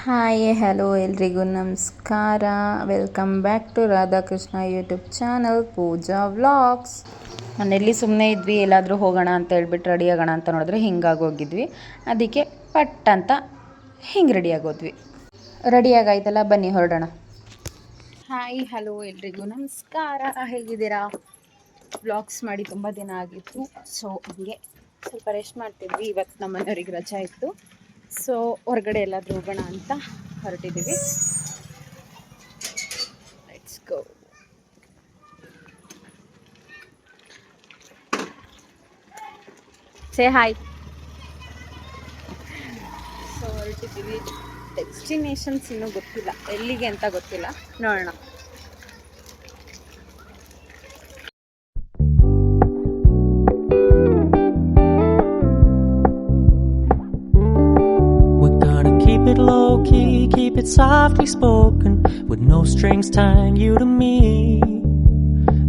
Hi hello ಎಲ್ರಿಗೂ ನಮಸ್ಕಾರ. Welcome back to Radhakrishna YouTube channel Pooja vlogs. ನಾನೆಲ್ಲಿ ಸುಮ್ಮನೆ ಇದ್ವಿ, ಎಲ್ಲಾದರೂ ಹೋಗೋಣ ಅಂತ ಹೇಳ್ಬಿಟ್ಟು ರೆಡಿ ಆಗೋಣ ಅಂತ ನೋಡಿದ್ರೆ ಹಿಂಗಾಗೋಗಿದ್ವಿ. ಅದಕ್ಕೆ ಪಟ್ ಅಂತ ಹಿಂಗೆ ರೆಡಿ ಆಗೋದ್ವಿ. ರೆಡಿಯಾಗಾಯ್ತಲ್ಲ, ಬನ್ನಿ ಹೊರಡೋಣ. ಹಾಯ್ ಹಲೋ ಎಲ್ರಿಗೂ ನಮಸ್ಕಾರ. ಹೇಗಿದ್ದೀರಾ? ವ್ಲಾಗ್ಸ್ ಮಾಡಿ ತುಂಬ ದಿನ ಆಗಿತ್ತು. ಸೊ ಹೀಗೆ ಸ್ವಲ್ಪ ರೆಸ್ಟ್ ಮಾಡ್ತಿದ್ವಿ. ಇವತ್ತು ನಮ್ಮ ಮನೆಯವ್ರಿಗೆ ರಜಾ ಇತ್ತು. ಸೊ ಹೊರಗಡೆ ಎಲ್ಲಾದರೂ ಹೋಗೋಣ ಅಂತ ಹೊರಟಿದ್ದೀವಿ. Let's go. Say hi. So ಹೊರಟಿದ್ದೀವಿ. ಡೆಸ್ಟಿನೇಷನ್ಸ್ ಇನ್ನೂ ಗೊತ್ತಿಲ್ಲ, ಎಲ್ಲಿಗೆ ಅಂತ ಗೊತ್ತಿಲ್ಲ, ನೋಡೋಣ. It low key, keep it softly spoken, with no strings tying you to me.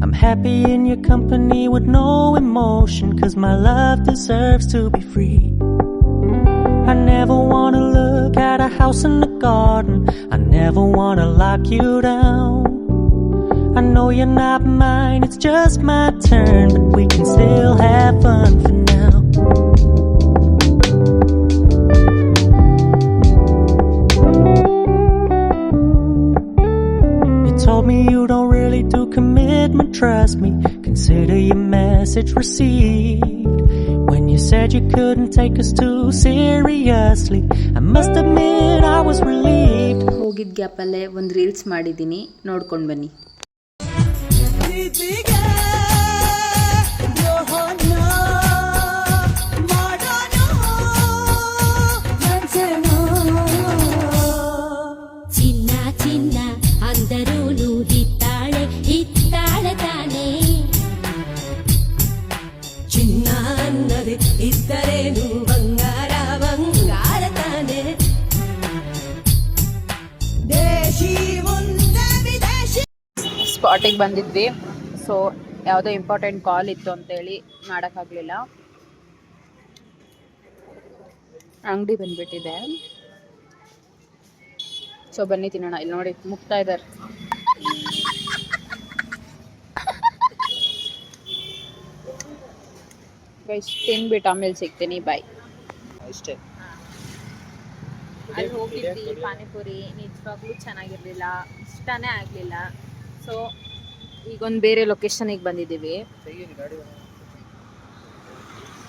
I'm happy in your company with no emotion, 'cause my love deserves to be free. I never wanna look at a house in the garden, I never wanna lock you down. I know you're not mine, it's just my turn, but we can still have fun for now. Told me you don't really do commitment, trust me, consider your message received. When you said you couldn't take us too seriously, I must admit I was relieved. ಹೋಗಿದ್ದ ಗ್ಯಾಪಲ್ಲೇ ಒಂದು reels ಮಾಡಿದ್ದೀನಿ, ನೋಡ್ಕೊಂಡು ಬನ್ನಿ. ಸ್ಪಾಟಿಗೆ ಬಂದಿದ್ವಿ. So ಯಾವುದೋ important call ಇತ್ತು ಅಂತೇಳಿ ಮಾಡೋಕ್ಕಾಗಲಿಲ್ಲ. ಅಂಗಡಿ ಬಂದ್ಬಿಟ್ಟಿದೆ. ಸೊ ಬನ್ನಿ ತಿನ್ನೋಣ. ಇಲ್ಲಿ ನೋಡಿ ಮುಗ್ತಾ ಇದ್ದಾರೆ. ತಿನ್ಬಿಟ್ಟು ಆಮೇಲೆ ಸಿಗ್ತೀನಿ. ಬಾಯ್. ಅಷ್ಟೇ. ಅಲ್ಲಿ ಹೋಗಿದ್ವಿ ಪಾನಿಪುರಿ, ನಿಜವಾಗ್ಲೂ ಚೆನ್ನಾಗಿರಲಿಲ್ಲ, ಇಷ್ಟನೇ ಆಗಲಿಲ್ಲ. ಸೊ ಈಗೊಂದು ಬೇರೆ ಲೊಕೇಶನಿಗೆ ಬಂದಿದ್ದೀವಿ.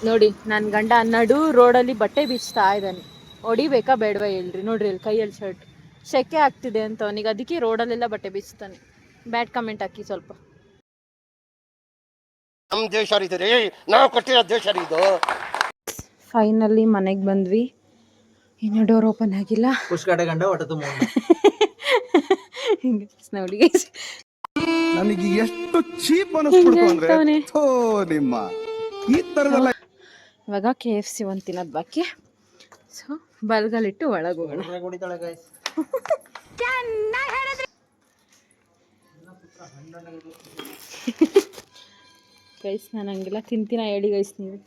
ನೋಡಿ, ನನ್ನ ಗಂಡ ನಡು ರೋಡಲ್ಲಿ ಬಟ್ಟೆ ಬೀಚ್ತಾ ಇದ್ದಾನೆ. ಹೊಡಿಬೇಕಾ ಬೇಡವಾ ಹೇಳ್ರಿ? ನೋಡ್ರಿ ಇಲ್ಲಿ ಕೈಯಲ್ಲಿ ಶರ್ಟ್, ಸೆಕೆ ಆಗ್ತಿದೆ ಅಂತ ಅವನಿಗೆ, ಅದಕ್ಕೆ ರೋಡಲ್ಲೆಲ್ಲ ಬಟ್ಟೆ ಬೀಚ್ತಾನೆ. ಬ್ಯಾಡ್ ಕಮೆಂಟ್ ಹಾಕಿ ಸ್ವಲ್ಪ. ನಮ್ಮ ದೇಶ ರೀ, ನಾವು ಕೊಟ್ಟಿರೋ ದೇಶ ಇದು. ಫೈನಲಿ ಮನೆಗೆ ಬಂದ್ವಿ. ಇನ್ನು ಡೋರ್ ಓಪನ್ ಆಗಿಲ್ಲ. ನೋಡಿ ನನಗೆ ಎಷ್ಟು ಚೀಪ್ ಅನಿಸ್ಬಿಡ್ತು ಅಂದ್ರೆ ನಿಮ್ಮ ಈ ತರದಲ್ಲ. ಇವಾಗ KFC ಒಂದು ತಿನ್ನೋದು ಬಾಕಿ. ಸೊ ಬಲ್ಗಲಿಟ್ಟು ಒಳಗೆ ಹೋಗೋಣ. ಗೈಸ್ ನಾನು ಹಂಗೆಲ್ಲ ತಿಂತೀನ ಹೇಳಿ ಗೈಸ್ ನೀವು.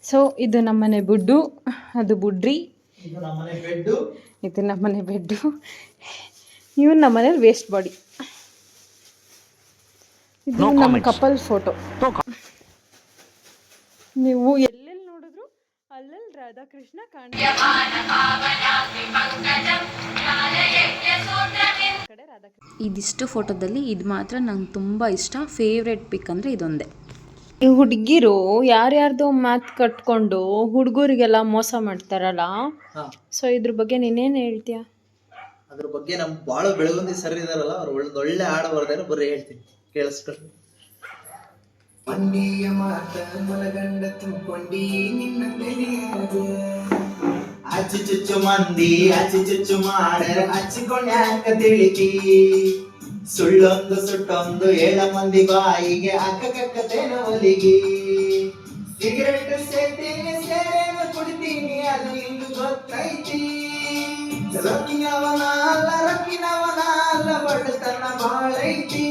ಸೊ ಇದು ನಮ್ಮನೆ ಬುಡ್ಡು, ಅದು ಬುಡ್ರಿ, ಇದು ನಮ್ಮನೆ ಬೆಡ್ಡು, ಇವು ನಮ್ಮನೆ ವೇಸ್ಟ್ ಬಾಡಿ. ಇದು ನಮ್ಮ ಕಪಲ್ ಫೋಟೋ. ನೀವು ಎಲ್ಲೆಲ್ಲಿ ನೋಡಿದ್ರು ಅಲ್ಲಲ್ಲಿ ರಾಧಾಕೃಷ್ಣ ಕಾಣ್ತಾರೆ. ಇದಿಷ್ಟು ಫೋಟೋದಲ್ಲಿ ಇದು ಮಾತ್ರ ನಂಗೆ ತುಂಬ ಇಷ್ಟ. ಫೇವ್ರೆಟ್ ಪಿಕ್ ಅಂದರೆ ಇದೊಂದೇ. ಈ ಹುಡುಗಿರು ಯಾರ್ಯಾರ್ದೋ ಮಾತು ಕಟ್ಕೊಂಡು ಹುಡುಗರಿಗೆಲ್ಲ ಮೋಸ ಮಾಡ್ತಾರಲ್ಲ. ಸೊ ಇದ್ರ ಬಗ್ಗೆ ನೀನೇನು ಹೇಳ್ತೀಯ? ಅದ್ರ ಬಗ್ಗೆ ನಮ್ ಬಾಳ ಬೆಳಗುಂದಿ ಸರ್ ಇದಾರಲ್ಲ, ಅವ್ರು ಒಳ್ಳೆ ಹಾಡ ಬರ್ದಾರ, ಬರ್ರಿ ಹೇಳ್ತೀನಿ ಕೇಳಿಸ್ಕೊಂಡು. ಮಂಡಿಯ ಮಾತ ಮಲಗಂಡ ತುಂಬಿಕೊಂಡಿ ನಿನ್ನ ತಿಳಿಯದು, ಅಚ್ಚು ಚುಚ್ಚು ಮಂದಿ ಅಚ್ಚು ಚುಚ್ಚು ಮಾಡರ ಹಚ್ಚಿಕೊಂಡ್ಯಾಕ ತಿಳಿತಿ, ಸುಳ್ಳೊಂದು ಸುಟ್ಟೊಂದು 7 ಮಂದಿ ಬಾಯಿಗೆ ಅಕ್ಕಕಕ್ಕತೇನ ಒಲಿಗಿ, ಸಿಗರೇಟ್ ಸೇತೀನಿ ಸೇರೇನು ಕುಡಿತೀನಿ ಅದು ಇಂದು ಗೊತ್ತೈತಿ, ರೊಕ್ಕಿನವನ ಅಲ್ಲ ಬಡತನ ಬಾಳೈತಿ,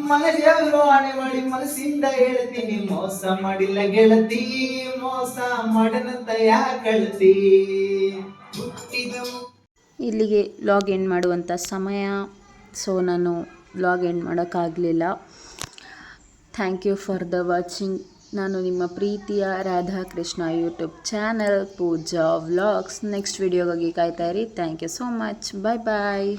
ಮನೆ ದೇವರು ಆಣೆ ಮಾಡಿ ಮನಸ್ಸಿಂದ ಹೇಳ್ತೀನಿ, ಮೋಸ ಮಾಡಿಲ್ಲ ಗೆಳತಿ, ಮೋಸ ಮಾಡನಂತ ಯಾಕಳ್ತಿ. ಇಲ್ಲಿಗೆ ಲಾಗ್ ಎಂಡ್ ಮಾಡುವಂಥ ಸಮಯ. ಸೊ ನಾನು ಲಾಗ್ ಎಂಡ್ ಮಾಡೋಕ್ಕಾಗಲಿಲ್ಲ. Thank you for the watching. ನಾನು ನಿಮ್ಮ ಪ್ರೀತಿಯ Radhakrishna YouTube channel Pooja vlogs. Next ವಿಡಿಯೋಗಾಗಿ ಕಾಯ್ತಾ ಇರಿ. Thank you so much. Bye bye.